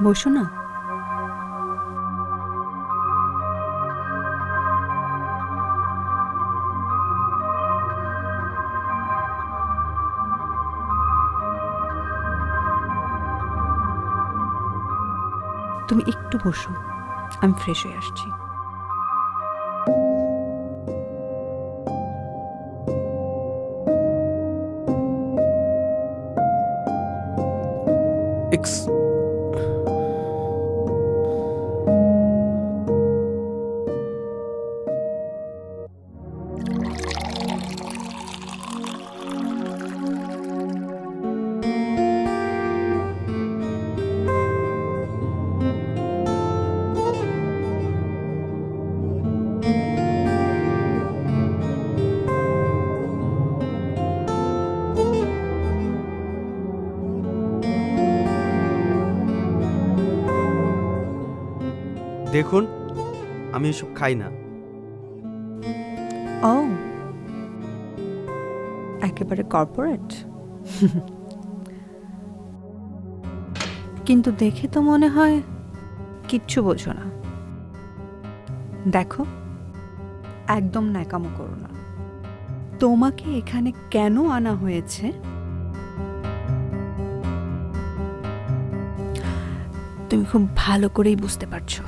বসো না। তুমি একটু বসো, আমি ফ্রেশ হয়ে আসছি। দেখুন, আমি এসব খাই না। ও, একেবারে কর্পোরেট। কিন্তু দেখে তো মনে হয় কিচ্ছু বোঝো না। দেখো, একদম ন্যাকামো করো না। তোমাকে এখানে কেন আনা হয়েছে তুমি খুব ভালো করেই বুঝতে পারছো।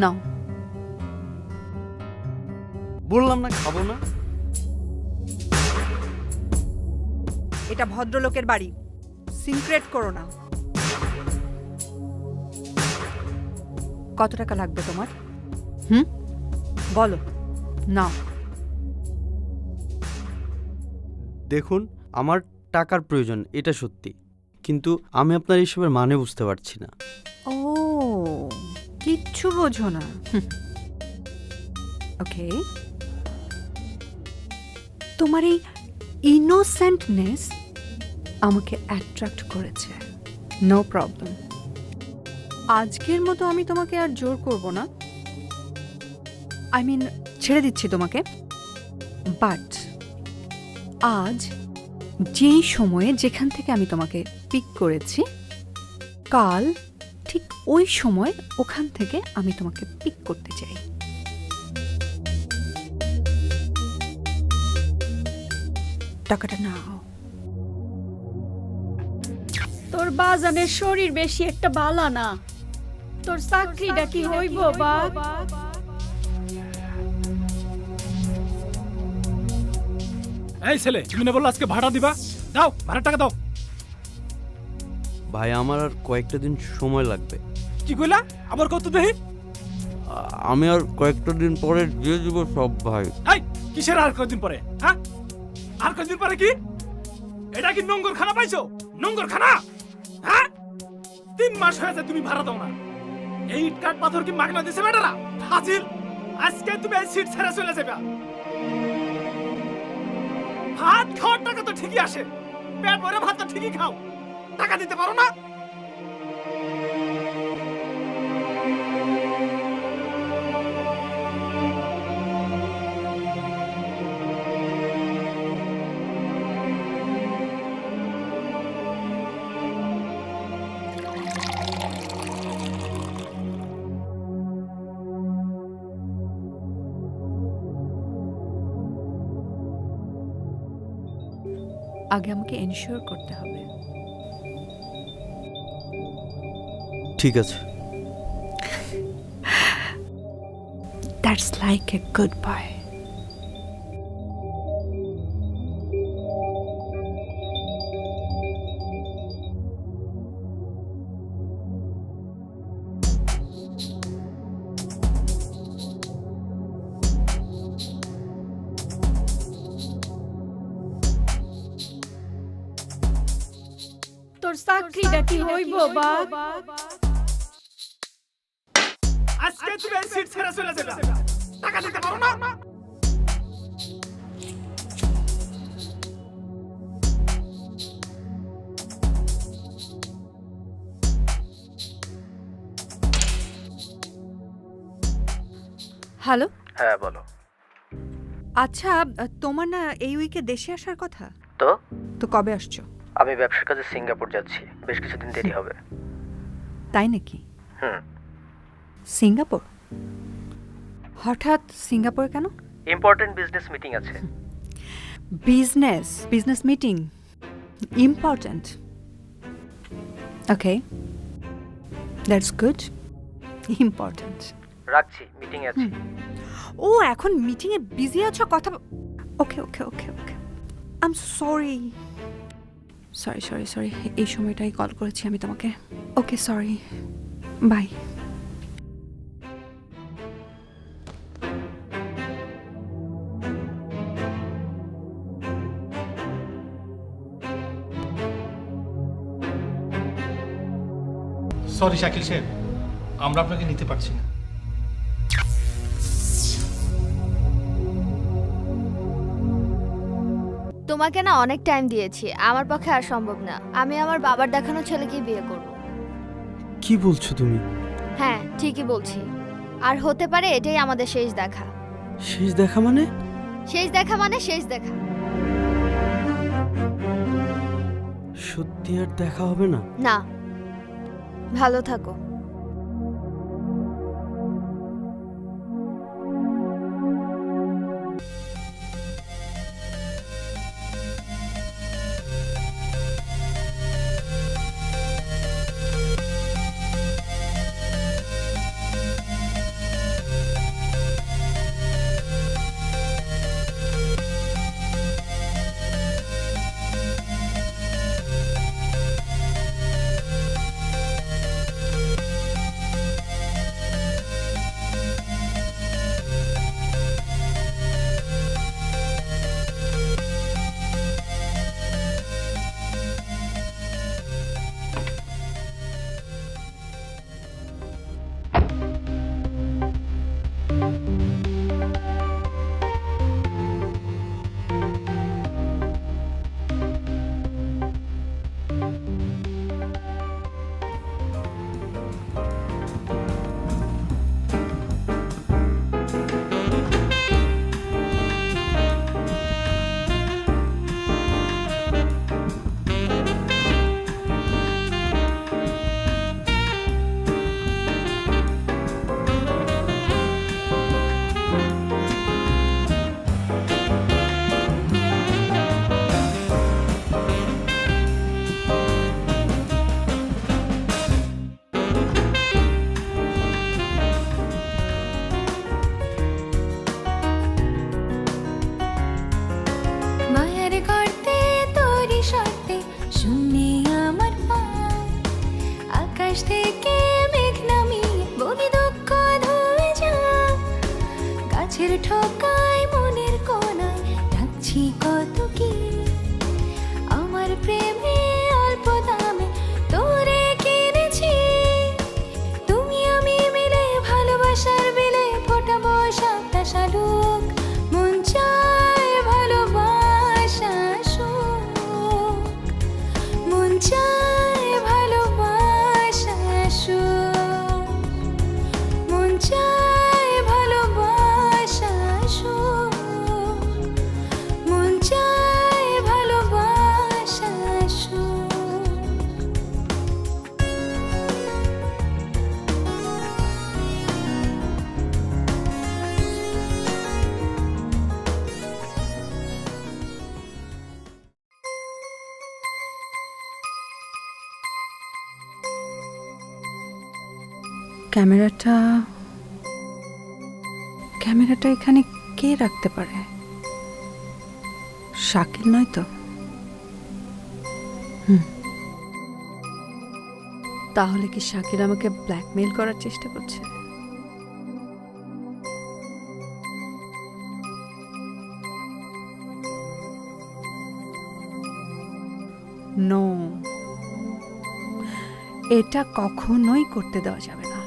নাও। বললাম না খাবো না। এটা ভদ্রলোকের বাড়ি, সিক্রেট করো না। কত টাকা লাগবে তোমার? বলো। নাও। দেখুন, আমার টাকার প্রয়োজন, এটা সত্যি, কিন্তু আমি আপনার এসবের মানে বুঝতে পারছি না। ও, কিচ্ছু বোঝো না। ওকে, তোমার এই ইনোসেন্টনেস আমাকে অ্যাট্রাক্ট করেছে। নো প্রবলেম, আজকের মতো আমি তোমাকে আর জোর করব না। আই মিন, ছেড়ে দিচ্ছি তোমাকে। বাট আজ যেই সময়ে যেখান থেকে আমি তোমাকে পিক করেছি, কাল ঠিক ওই সময় ওখান থেকে আমি তোমাকে পিক করতে চাই। টাকাটা নাও। তোর বাজানের শরীর বেশি একটা বালা না। তোর চাকরিটা কি হইব বাপ? এই ছেলে, তুমি না বললো আজকে ভাড়া দিবা? দাও, ভাড়ার টাকা দাও। ভাই, আমার আর কয়েকটা দিন সময় লাগবে। কি কইলা? আবার কত দেহি? আমি আর কয়েকটা দিন পরে দিয়ে দিব সব ভাই। এই, কিসের আর কয়দিন পরে? হ্যাঁ, আর কয়দিন পরে কি? এটা কি নোংর খানা পাইছো? নোংর খানা? হ্যাঁ, 3 মাস হয়েছে তুমি ভাড়া দাও না। এই ইট কাঠ পাথর কি মাগনা দিছে বেটারা? ফাজিল, আজকে তুমি এই সিট ছেড়ে চলে যাবে। ভাত খাওয়ার টাকা তো ঠিকই আসে, পেট ভরে ভাত তো ঠিকই খাও, টাকা দিতে পারো না? আগে আমাকে এনশিওর করতে হবে। ঠিক আছে। That's like a good boy. তোর চাকরিটা কি হইব বাপ? আজকে তুমি এই সিট ছেড়ে চলে যাবে, টাকা দিতে পারো না? হ্যালো। হ্যাঁ বলো। আচ্ছা, তোমার না এই উইকে দেশে আসার কথা? তো তো কবে আসছো? আমি ব্যবসার কাজে সিঙ্গাপুর যাচ্ছি, বেশ কিছুদিন দেরি হবে। তাই নাকি? হুম। সিঙ্গাপুর? হঠাৎ সিঙ্গাপুরে কেন? ইম্পর্টেন্ট বিজনেস মিটিং আছে। Business meeting important. Okay, that's good. Important. রাখছি, মিটিংয়ে আছি। ও এখন মিটিংয়ে বিজি আছো, কথা okay okay okay okay I am sorry sorry sorry sorry এই সময়টাই কল করেছি আমি তোমাকে। Okay sorry, bye. Sorry Shakil Saheb, আমরা আপনাকে নিতে পারছি না। তোমাকে না অনেক টাইম দিয়েছি, আমার পক্ষে আর সম্ভব না। আমি আমার বাবার দেখানো ছেলেকে বিয়ে করব। কি বলছো তুমি? হ্যাঁ, ঠিকই বলছি। আর হতে পারে এটাই আমাদের শেষ দেখা। শেষ দেখা মানে? শেষ দেখা মানে শেষ দেখা। সত্যি আর দেখা হবে না? না, ভালো থাকো। মায়ার গর্তে তোরি সর্তে শুনে আমার পায়, আকাশ থেকে মেঘ নামিয়ে বলি দুঃখ ধুয়ে যা। গাছের ঠোকায় মনের কোনায় ডাকছি কত কি, আমার প্রেমে অল্প দামে তোরে কিনেছি। তুমি আমি মিলে ভালোবাসার বিলে ফোটাবো সাতটা শালুক, মন চায় ভালোবাসা সুখ, মন চায় ভালোবাসা সুখ, মন চায় ভালোবাসা সুখ, মন চায় ভালোবাসা সুখ। ক্যামেরাটা ক্যামেরাটা এখানে কে রাখতে পারে? শাকিল নয় তো? তাহলে কি শাকিল আমাকে ব্ল্যাকমেইল করার চেষ্টা করছে? নো, এটা কখনোই করতে দেওয়া যাবে না।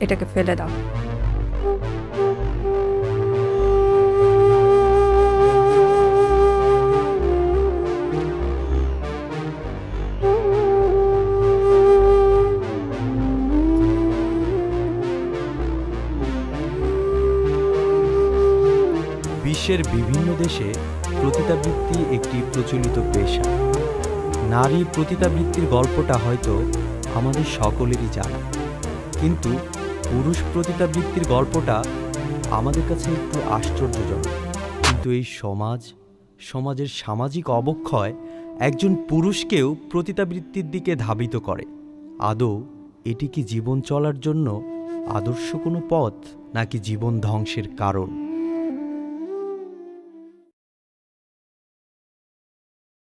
এটাকে ফেলে দাও। বিশ্বের বিভিন্ন দেশে পতিতাবৃত্তি একটি প্রচলিত পেশা। নারী পতিতাবৃত্তির গল্পটা হয়তো আমাদের সকলেরই জানা, কিন্তু পুরুষ পতিতাবৃত্তির গল্পটা আমাদের কাছে একটু আশ্চর্যজনক। কিন্তু এই সমাজের সামাজিক অবক্ষয় একজন পুরুষকেও পতিতাবৃত্তির দিকে ধাবিত করে। আদৌ এটি কি জীবন চলার জন্য আদর্শ কোনো পথ, নাকি জীবন ধ্বংসের কারণ?